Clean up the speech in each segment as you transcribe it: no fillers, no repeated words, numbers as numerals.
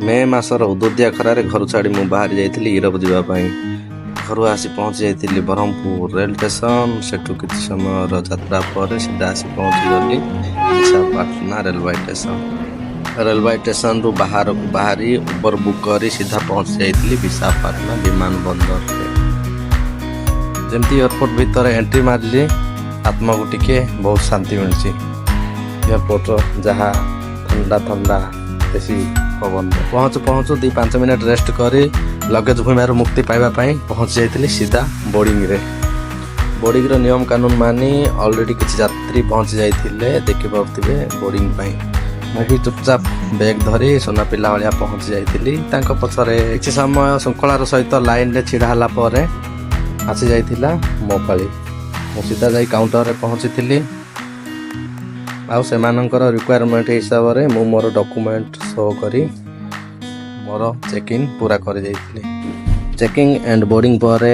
मे मासर उदुदिया खरारे घर छाड़ी मु बाहरी जाइଥିଲି ୟୁରୋପ ଯିବା ପାଇଁ। ଘରୁ ଆସି ପହଞ୍ଚି ଯାଇଥିଲି ବ୍ରହ୍ମପୁର ରେଳ ଷ୍ଟେସନ। ସେଠୁ କିଛି ସମୟର ଯାତ୍ରା ପରେ ସିଧା ଆସି ପହଞ୍ଚିଗଲି ବିଶାଖାପାଟଣା ରେଲୱେ ଷ୍ଟେସନ। ରେଲୱେ ଷ୍ଟେସନରୁ ବାହାରକୁ ବାହାରି ଉବର ବୁକ୍ କରି ସିଧା ପହଞ୍ଚି ଯାଇଥିଲି ବିଶାଖାପାଟଣା ବିମାନ ବନ୍ଦରରେ। ଯେମିତି ଏୟାରପୋର୍ଟ ଭିତରେ ଏଣ୍ଟ୍ରି ମାରିଲି ଆତ୍ମାକୁ ଟିକେ ବହୁତ ଶାନ୍ତି ମିଳୁଛି। ଏୟାରପୋର୍ଟର ଯାହା ଥଣ୍ଡା ଥଣ୍ଡା ଦେଶୀ ପବନ ପହଞ୍ଚୁ 2-5 ମିନିଟ୍ ରେଷ୍ଟ କରି ଲଗେଜ ଭୂମିରୁ ମୁକ୍ତି ପାଇବା ପାଇଁ ପହଞ୍ଚି ଯାଇଥିଲି ସିଧା ବୋର୍ଡିଂରେ। ବୋର୍ଡିଂର ନିୟମ କାନୁନ ମାନି ଅଲରେଡ଼ି କିଛି ଯାତ୍ରୀ ପହଞ୍ଚି ଯାଇଥିଲେ ଦେଖିପାରୁଥିବେ ବୋର୍ଡିଂ ପାଇଁ। ମୁଁ ବି ଚୁପଚାପ ବ୍ୟାଗ୍ ଧରି ସୁନା ପିଲା ଭଳିଆ ପହଞ୍ଚି ଯାଇଥିଲି ତାଙ୍କ ପଛରେ। କିଛି ସମୟ ଶୃଙ୍ଖଳାର ସହିତ ଲାଇନରେ ଛିଡ଼ା ହେଲା ପରେ ଆସି ଯାଇଥିଲା ମୋ ପାଳି। ମୁଁ ସିଧା ଯାଇ କାଉଣ୍ଟରରେ ପହଞ୍ଚିଥିଲି ଆଉ ସେମାନଙ୍କର ରିକ୍ୱାରମେଣ୍ଟ ହିସାବରେ ମୁଁ ମୋର ଡକୁମେଣ୍ଟ ଶୋ କରି ମୋର ଚେକିଂ ପୁରା କରିଦେଇଥିଲି। ଚେକିଂ ଆଣ୍ଡ ବୋର୍ଡିଂ ପରେ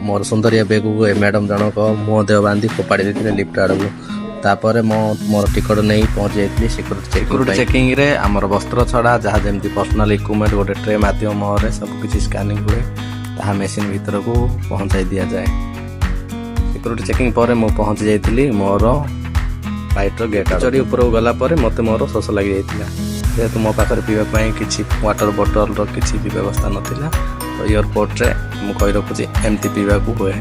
ମୋର ସୁନ୍ଦରିଆ ବେଗକୁ ଏ ମ୍ୟାଡ଼ାମ୍ ଜଣକ ମୁହଁ ଦେହ ବାନ୍ଧି ଫୋପାଡ଼ି ଦେଇଥିଲେ ଲିଫ୍ଟ ଆଡ଼କୁ। ତାପରେ ମୋର ଟିକଟ ନେଇ ପହଞ୍ଚି ଯାଇଥିଲି ସିକ୍ୟୁରିଟି ଚେକିଂରେ। ଆମର ବସ୍ତ୍ର ଛଡ଼ା ଯାହା ଯେମିତି ପର୍ସନାଲ ଇକ୍ୟୁପମେଣ୍ଟ ଗୋଟେ ଟ୍ରେ ମାଧ୍ୟମରେ ସବୁ କିଛି ସ୍କାନିଂ ହୁଏ ତାହା ମେସିନ୍ ଭିତରକୁ ପହଞ୍ଚାଇ ଦିଆଯାଏ। ସିକ୍ୟୁରିଟି ଚେକିଂ ପରେ ମୁଁ ପହଞ୍ଚି ଯାଇଥିଲି ମୋର ଫ୍ଲାଇଟ୍ର ଗେଟ୍ ଚଢ଼ି ଉପରକୁ ଗଲା ପରେ ମୋତେ ମୋର ଶୋଷ ଲାଗିଯାଇଥିଲା। ଯେହେତୁ ମୋ ପାଖରେ ପିଇବା ପାଇଁ କିଛି ୱାଟର ବୋଟଲର କିଛି ବି ବ୍ୟବସ୍ଥା ନଥିଲା ତ ଏୟାରପୋର୍ଟରେ ମୁଁ କହି ରଖୁଛି ଏମିତି ପିଇବାକୁ ହୁଏ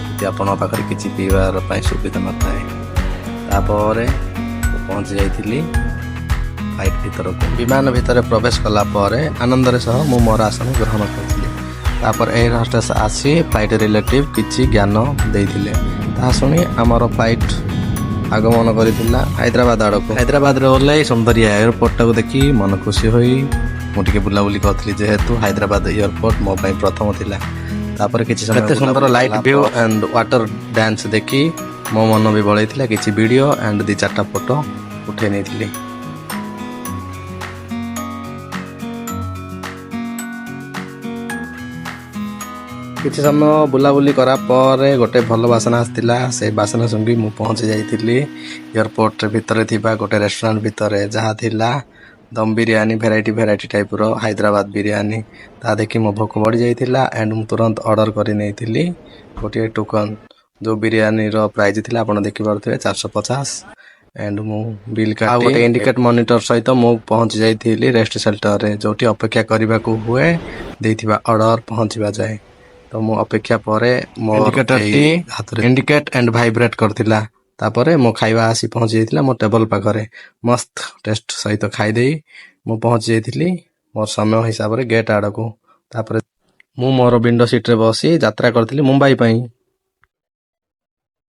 ଯଦି ଆପଣଙ୍କ ପାଖରେ କିଛି ପିଇବାର ପାଇଁ ସୁବିଧା ନଥାଏ। ତାପରେ ମୁଁ ପହଞ୍ଚି ଯାଇଥିଲି ଫ୍ଲାଇଟ୍ ଭିତରକୁ। ବିମାନ ଭିତରେ ପ୍ରବେଶ କଲା ପରେ ଆନନ୍ଦରେ ସହ ମୁଁ ମୋର ଆସନ ଗ୍ରହଣ କରିଥିଲି। ତାପରେ ଏୟାର ହୋଷ୍ଟେସ୍ ଆସି ଫ୍ଲାଇଟ୍ ରିଲେଟିଭ୍ କିଛି ଜ୍ଞାନ ଦେଇଥିଲେ। ତାହା ଶୁଣି ଆମର ଫ୍ଲାଇଟ୍ ଆଗମନ କରିଥିଲା ହାଇଦ୍ରାବାଦ ଆଡ଼କୁ। ହାଇଦ୍ରାବାଦରେ ଓହ୍ଲାଇ ସୁନ୍ଦରିଆ ଏୟାରପୋର୍ଟଟାକୁ ଦେଖି ମନ ଖୁସି ହୋଇ ମୁଁ ଟିକେ ବୁଲାବୁଲି କରିଥିଲି ଯେହେତୁ ହାଇଦ୍ରାବାଦ ଏୟାରପୋର୍ଟ ମୋ ପାଇଁ ପ୍ରଥମ ଥିଲା। ତାପରେ କିଛି ସମୟ ଏତେ ସୁନ୍ଦର light view and water dance ଦେଖି ମୋ ମନ ବି ବଳେଇଥିଲା। କିଛି ଭିଡ଼ିଓ ଆଣ୍ଡ 2-4ଟା ଫଟୋ ଉଠାଇ ନେଇଥିଲି। କିଛି ସମୟ ବୁଲାବୁଲି କରା ପରେ ଗୋଟେ ଭଲ ବାସନା ଆସିଥିଲା। ସେଇ ବାସନା ଶୁଙ୍ଗି ମୁଁ ପହଞ୍ଚି ଯାଇଥିଲି ଏୟାରପୋର୍ଟରେ ଭିତରେ ଥିବା ଗୋଟେ ରେଷ୍ଟୁରାଣ୍ଟ ଭିତରେ ଯାହା ଥିଲା ଦମ୍ ବିରିୟାନୀ ଭେରାଇଟି ଟାଇପ୍ର ହାଇଦ୍ରାବାଦ ବିରିୟାନୀ। ତାହା ଦେଖି ମୋ ଭୋକ ବଢ଼ି ଯାଇଥିଲା ଆଣ୍ଡ ମୁଁ ତୁରନ୍ତ ଅର୍ଡ଼ର କରି ନେଇଥିଲି ଗୋଟିଏ ଟୋକନ୍। ଯେଉଁ ବିରିୟାନୀର ପ୍ରାଇସ୍ ଥିଲା ଆପଣ ଦେଖିପାରୁଥିବେ 450 ଆଣ୍ଡ ମୁଁ ବିଲ୍ କାଟି ଆଉ ଗୋଟେ ଇଣ୍ଡିକେଟ୍ ମନିଟର ସହିତ ମୁଁ ପହଞ୍ଚି ଯାଇଥିଲି ରେଷ୍ଟ ସେଲ୍ଟରରେ ଯେଉଁଠି ଅପେକ୍ଷା କରିବାକୁ ହୁଏ ଦେଇଥିବା ଅର୍ଡ଼ର ପହଞ୍ଚିବା ଯାଏ। ତ ମୁଁ ଅପେକ୍ଷା ପରେ ମୋ ଇଣ୍ଡିକେଟରଟି ହାତରେ ଇଣ୍ଡିକେଟ୍ ଆଣ୍ଡ ଭାଇବ୍ରେଟ୍ କରିଥିଲା। ତାପରେ ମୋ ଖାଇବା ଆସି ପହଞ୍ଚି ଯାଇଥିଲା ମୋ ଟେବଲ ପାଖରେ। ମସ୍ତ ଟେଷ୍ଟ ସହିତ ଖାଇଦେଇ ମୁଁ ପହଞ୍ଚି ଯାଇଥିଲି ମୋର ସମୟ ହିସାବରେ ଗେଟ୍ ଆଡ଼କୁ। ତାପରେ ମୁଁ ମୋର ୱିଣ୍ଡୋ ସିଟ୍ରେ ବସି ଯାତ୍ରା କରିଥିଲି ମୁମ୍ବାଇ ପାଇଁ।